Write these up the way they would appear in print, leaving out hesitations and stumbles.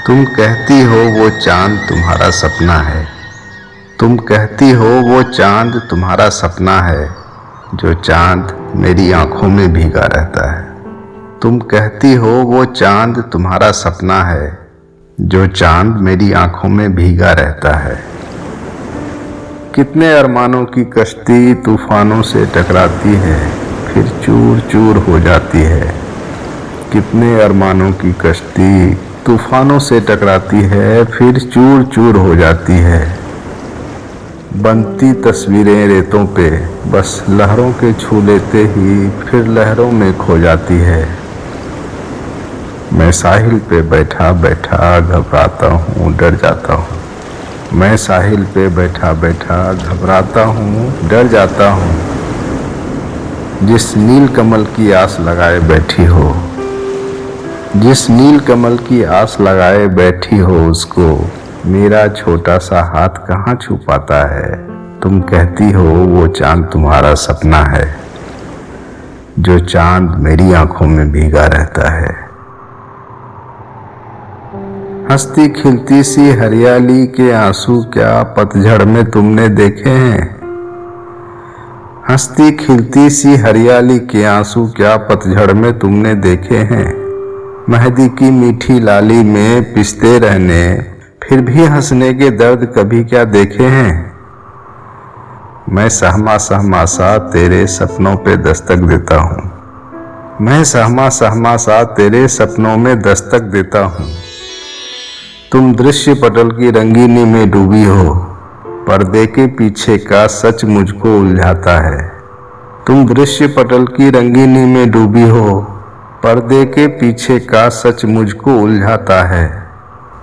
तुम कहती हो वो चांद तुम्हारा सपना है। तुम कहती हो वो चांद तुम्हारा सपना है, जो चांद मेरी आंखों में भीगा रहता है। तुम कहती हो वो चांद तुम्हारा सपना है, जो चांद मेरी आंखों में भीगा रहता है। कितने अरमानों की कश्ती तूफानों से टकराती है, फिर चूर चूर हो जाती है। कितने अरमानों की कश्ती तूफानों से टकराती है, फिर चूर चूर हो जाती है। बनती तस्वीरें रेतों पे, बस लहरों के छू लेते ही फिर लहरों में खो जाती है। मैं साहिल पे बैठा बैठा घबराता हूँ, डर जाता हूँ। मैं साहिल पे बैठा बैठा घबराता हूँ, डर जाता हूँ। जिस नील कमल की आस लगाए बैठी हो, जिस नील कमल की आस लगाए बैठी हो, उसको मेरा छोटा सा हाथ कहाँ छू पाता है। तुम कहती हो वो चांद तुम्हारा सपना है, जो चांद मेरी आंखों में भीगा रहता है। हंसती खिलती सी हरियाली के आंसू क्या पतझड़ में तुमने देखे हैं। हंसती खिलती सी हरियाली के आंसू क्या पतझड़ में तुमने देखे हैं। मेहंदी की मीठी लाली में पिसते रहने, फिर भी हंसने के दर्द कभी क्या देखे हैं। मैं सहमा सहमा सा तेरे सपनों पे दस्तक देता हूँ। मैं सहमा सहमा सा तेरे सपनों में दस्तक देता हूँ। तुम दृश्य पटल की रंगीनी में डूबी हो, पर्दे के पीछे का सच मुझको उलझाता है। तुम दृश्य पटल की रंगीनी में डूबी हो, पर्दे के पीछे का सच मुझको उलझाता है।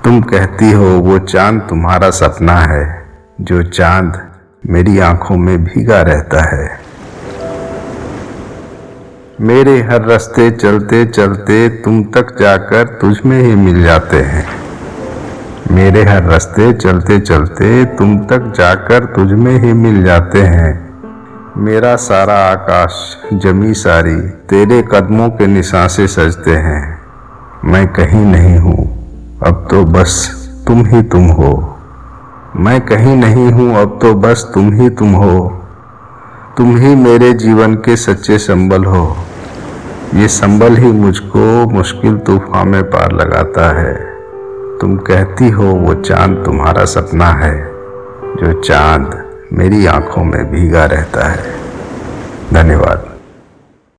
तुम कहती हो वो चांद तुम्हारा सपना है, जो चांद मेरी आंखों में भीगा रहता है। मेरे हर रास्ते चलते चलते तुम तक जाकर तुझ में ही मिल जाते हैं। मेरे हर रास्ते चलते चलते तुम तक जाकर तुझ में ही मिल जाते हैं। मेरा सारा आकाश जमी सारी तेरे कदमों के निशान से सजते हैं। मैं कहीं नहीं हूँ, अब तो बस तुम ही तुम हो। मैं कहीं नहीं हूँ, अब तो बस तुम ही तुम हो। तुम ही मेरे जीवन के सच्चे संबल हो। ये संबल ही मुझको मुश्किल तूफान में पार लगाता है। तुम कहती हो वो चांद तुम्हारा सपना है, जो चांद मेरी आंखों में भीगा रहता है। धन्यवाद।